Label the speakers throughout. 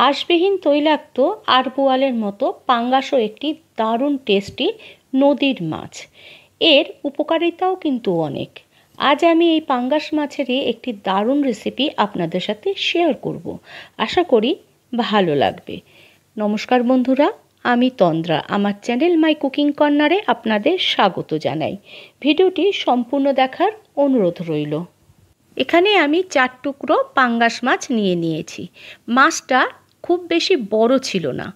Speaker 1: আঁশবিহীন তৈলাক্ত আরবোয়ালের মতো পাঙ্গাসও একটি দারুণ টেস্টি নদীর মাছ। এর উপকারিতাও কিন্তু অনেক। আজ আমি এই পাঙ্গাস মাছেরই একটি দারুণ রেসিপি আপনাদের সাথে শেয়ার করব। আশা করি ভালো লাগবে। নমস্কার বন্ধুরা, আমি তন্দ্রা। আমার চ্যানেল মাই কুকিং কর্নারে আপনাদের স্বাগত জানাই। ভিডিওটি সম্পূর্ণ দেখার অনুরোধ রইল। এখানে আমি 4 টুকরো পাঙ্গাস মাছ নিয়েছি। মাছটা খুব বেশি বড় ছিল না।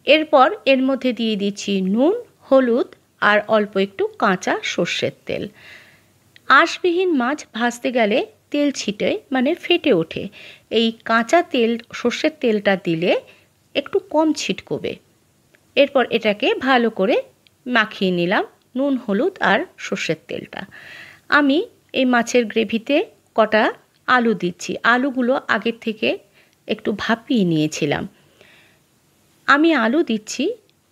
Speaker 1: এরপর এর মধ্যে দিয়ে দিচ্ছি নুন, হলুদ আর অল্প একটু কাঁচা সর্ষের তেল। আঁশবিহীন মাছ ভাজতে গেলে তেল ছিটে মানে ফেটে ওঠে। এই কাঁচা তেল, সর্ষের তেলটা দিলে একটু কম ছিটকবে। এরপর এটাকে ভালো করে মাখিয়ে নিলাম নুন, হলুদ আর সর্ষের তেলটা। আমি এই মাছের গ্রেভিতে কটা আলু দিচ্ছি। আলুগুলো আগের থেকে একটু ভাপিয়ে নিয়েছিলাম। আমি আলু দিচ্ছি,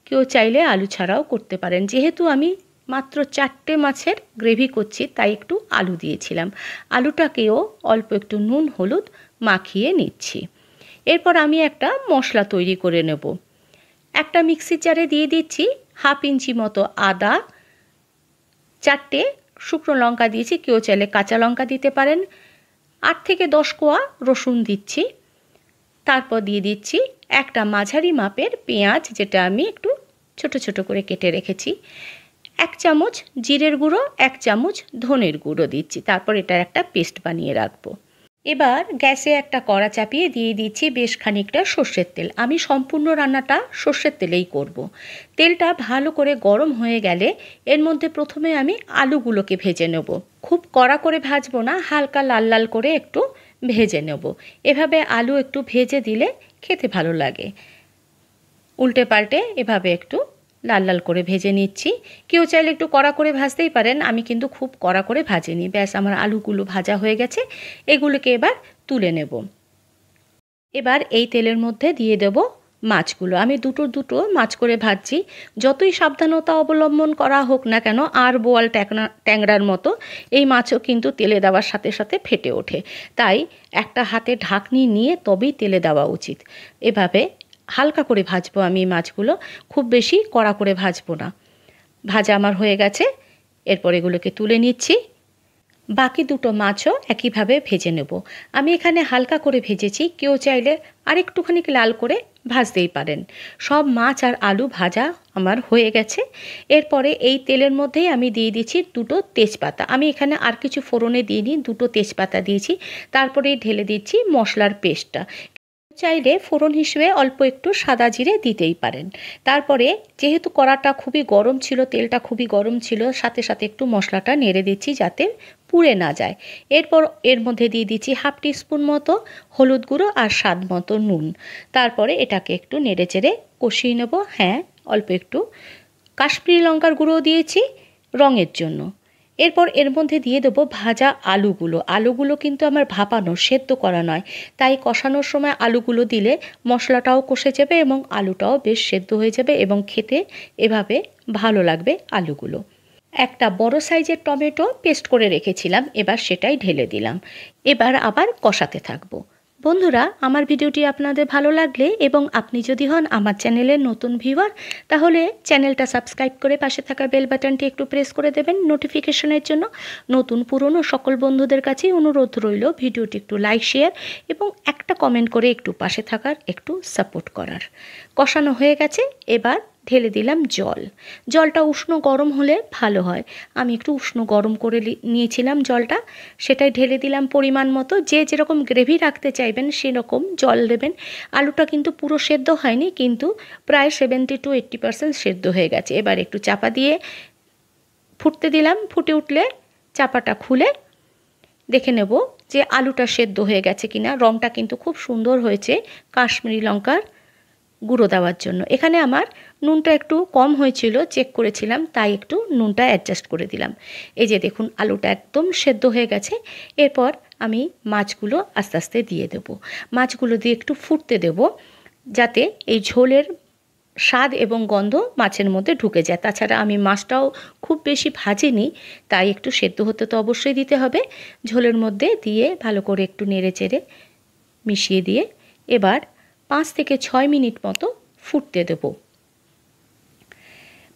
Speaker 1: কেউ চাইলে আলু ছাড়াও করতে পারেন। যেহেতু আমি মাত্র 4টে মাছের গ্রেভি করছি তাই একটু আলু দিয়েছিলাম। আলুটাকেও অল্প একটু নুন, হলুদ মাখিয়ে নিচ্ছি। এরপর আমি একটা মশলা তৈরি করে নেব। একটা মিক্সির জারে দিয়ে দিচ্ছি 1/2 ইঞ্চি মতো আদা, 4টে শুকনো লঙ্কা দিয়েছি, কেউ চাইলে কাঁচা লঙ্কা দিতে পারেন। 8 থেকে 10 কোয়া রসুন দিচ্ছি। তারপর দিয়ে দিচ্ছি একটা মাঝারি মাপের পেঁয়াজ, যেটা আমি একটু ছোট ছোট করে কেটে রেখেছি। 1 চামচ জিরের গুঁড়ো, 1 চামচ ধনের গুঁড়ো দিচ্ছি। তারপর এটার একটা পেস্ট বানিয়ে রাখবো। এবার গ্যাসে একটা কড়া চাপিয়ে দিয়ে দিচ্ছি বেশ খানিকটা সর্ষের তেল। আমি সম্পূর্ণ রান্নাটা সর্ষের তেলেই করব। তেলটা ভালো করে গরম হয়ে গেলে এর মধ্যে প্রথমে আমি আলুগুলোকে ভেজে নেব। খুব কড়া করে ভাজবো না, হালকা লাল লাল করে একটু ভেজে নেব। এভাবে আলু একটু ভেজে দিলে খেতে ভালো লাগে। উল্টে পাল্টে এভাবে একটু লাল লাল করে ভেজে নিচ্ছি। কেউ চাইলে একটু কড়া করে ভাজতেই পারেন, আমি কিন্তু খুব কড়া করে ভাজিনি। ব্যাস, আমার আলুগুলো ভাজা হয়ে গেছে। এগুলোকে এবার তুলে নেব। এবার এই তেলের মধ্যে দিয়ে দেব মাছগুলো। আমি দুটো মাছ করে ভাজছি। যতই সাবধানতা অবলম্বন করা হোক না কেন, আর বোয়াল ট্যাংরার মতো এই মাছও কিন্তু তেলে দেওয়ার সাথে সাথে ফেটে ওঠে। তাই একটা হাতে ঢাকনি নিয়ে তবেই তেলে দেওয়া উচিত। এভাবে হালকা করে ভাজবো আমি মাছগুলো, খুব বেশি কড়া করে ভাজবো না। ভাজা আমার হয়ে গেছে। এরপর এগুলোকে তুলে নিচ্ছি। বাকি দুটো মাছও একইভাবে ভেজে নেব। আমি এখানে হালকা করে ভেজেছি, কেউ চাইলে আরেকটুখানি লাল করে ভাজতেই পারেন। সব মাছ আর আলু ভাজা আমার হয়ে গেছে। এরপরে এই তেলের মধ্যেই আমি দিয়ে দিচ্ছি 2টো তেজপাতা। আমি এখানে আর কিছু ফোড়নে দিইনি, 2টো তেজপাতা দিয়েছি। তারপরে ঢেলে দিচ্ছি মশলার পেস্টটা। চাইলে ফোড়ন হিসেবে অল্প একটু সাদা জিরে দিতেই পারেন। তারপরে যেহেতু কড়াটা খুবই গরম ছিল, তেলটা খুবই গরম ছিল, সাথে সাথে একটু মশলাটা নেড়ে দিচ্ছি যাতে পুড়ে না যায়। এরপর এর মধ্যে দিয়ে দিচ্ছি 1/2 টিস্পুন মতো হলুদ গুঁড়ো আর স্বাদ মতো নুন। তারপরে এটাকে একটু নেড়ে চেড়ে কষিয়ে নেব। হ্যাঁ, অল্প একটু কাশ্মীরি লঙ্কার গুঁড়ো দিয়েছি রঙের জন্য। এরপর এর মধ্যে দিয়ে দেবো ভাজা আলুগুলো। আলুগুলো কিন্তু আমার ভাপানো, সেদ্ধ করা নয়। তাই কষানোর সময় আলুগুলো দিলে মশলাটাও কষে যাবে এবং আলুটাও বেশ সেদ্ধ হয়ে যাবে এবং খেতে এভাবে ভালো লাগবে আলুগুলো। একটা বড় সাইজের টমেটো পেস্ট করে রেখেছিলাম, এবার সেটাই ঢেলে দিলাম। এবার আবার কষাতে থাকবো। বন্ধুরা, আমার ভিডিওটি আপনাদের ভালো লাগলে এবং আপনি যদি হন আমার চ্যানেলের নতুন ভিউয়ার, তাহলে চ্যানেলটা সাবস্ক্রাইব করে পাশে থাকা বেল বাটনটি একটু প্রেস করে দেবেন নোটিফিকেশনের জন্য। নতুন পুরনো সকল বন্ধুদের কাছেই অনুরোধ রইল ভিডিওটি একটু লাইক, শেয়ার এবং একটা কমেন্ট করে একটু পাশে থাকার, একটু সাপোর্ট করার। কষানো হয়ে গেছে, এবার ঢেলে দিলাম জল। জলটা উষ্ণ গরম হলে ভালো হয়। আমি একটু উষ্ণ গরম করে নিয়েছিলাম জলটা, সেটাই ঢেলে দিলাম পরিমাণ মতো। যে যেরকম গ্রেভি রাখতে চাইবেন সেরকম জল দেবেন। আলুটা কিন্তু পুরো সেদ্ধ হয়নি, কিন্তু প্রায় 70 to 80% সেদ্ধ হয়ে গেছে। এবার একটু চাপা দিয়ে ফুটতে দিলাম। ফুটে উঠলে চাপাটা খুলে দেখে নেব যে আলুটা সেদ্ধ হয়ে গেছে কিনা। রঙটা কিন্তু খুব সুন্দর হয়েছে কাশ্মীরি লঙ্কার গুঁড়ো দেওয়ার জন্য। এখানে আমার নুনটা একটু কম হয়েছিল, চেক করেছিলাম, তাই একটু নুনটা অ্যাডজাস্ট করে দিলাম। এই যে দেখুন, আলুটা একদম সেদ্ধ হয়ে গেছে। এরপর আমি মাছগুলো আস্তে আস্তে দিয়ে দেব। মাছগুলো দিয়ে একটু ফুটতে দেব যাতে এই ঝোলের স্বাদ এবং গন্ধ মাছের মধ্যে ঢুকে যায়। তাছাড়া আমি মাছটাও খুব বেশি ভাজিনি, তাই একটু সেদ্ধ হতে তো অবশ্যই দিতে হবে। ঝোলের মধ্যে দিয়ে ভালো করে একটু নেড়ে চেড়ে মিশিয়ে দিয়ে এবার 5 থেকে 6 মিনিট মতো ফুটতে দেবো।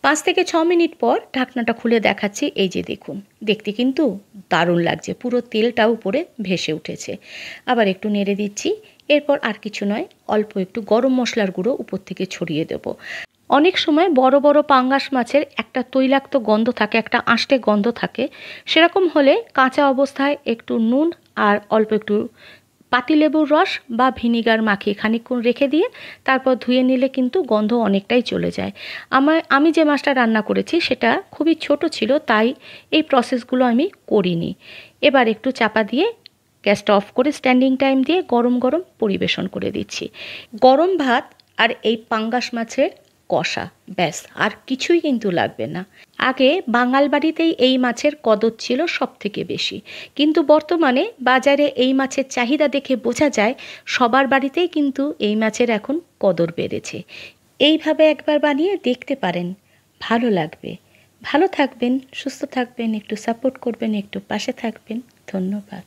Speaker 1: 5 থেকে 6 মিনিট পর ঢাকনাটা খুলে দেখাচ্ছি। এই যে দেখুন, দেখতে কিন্তু দারুণ লাগছে, পুরো তেলটা উপরে ভেসে উঠেছে। আবার একটু নেড়ে দিচ্ছি। এরপর আর কিছু নয়, অল্প একটু গরম মশলার গুঁড়ো উপর থেকে ছড়িয়ে দেবো। অনেক সময় বড় বড় পাঙ্গাস মাছের একটা তৈলাক্ত গন্ধ থাকে, একটা আঁশটে গন্ধ থাকে। সেরকম হলে কাঁচা অবস্থায় একটু নুন আর অল্প একটু পাতিলেবুর রস বা ভিনিগার মাখিয়ে খানিকক্ষণ রেখে দিয়ে তারপর ধুয়ে নিলে কিন্তু গন্ধ অনেকটাই চলে যায়। আমি যে মাছটা রান্না করেছি সেটা খুবই ছোট ছিল, তাই এই প্রসেসগুলো আমি করিনি। এবার একটু চাপা দিয়ে গ্যাসটা অফ করে স্ট্যান্ডিং টাইম দিয়ে গরম গরম পরিবেশন করে দিচ্ছি। গরম ভাত আর এই পাঙ্গাস মাছের কষা, ব্যাস আর কিছুই কিন্তু লাগবে না। আগে বাঙাল বাড়িতেই এই মাছের কদর ছিল সবথেকে বেশি, কিন্তু বর্তমানে বাজারে এই মাছের চাহিদা দেখে বোঝা যায় সবার বাড়িতেই কিন্তু এই মাছের এখন কদর বেড়েছে। এইভাবে একবার বানিয়ে দেখতে পারেন, ভালো লাগবে। ভালো থাকবেন, সুস্থ থাকবেন, একটু সাপোর্ট করবেন, একটু পাশে থাকবেন। ধন্যবাদ।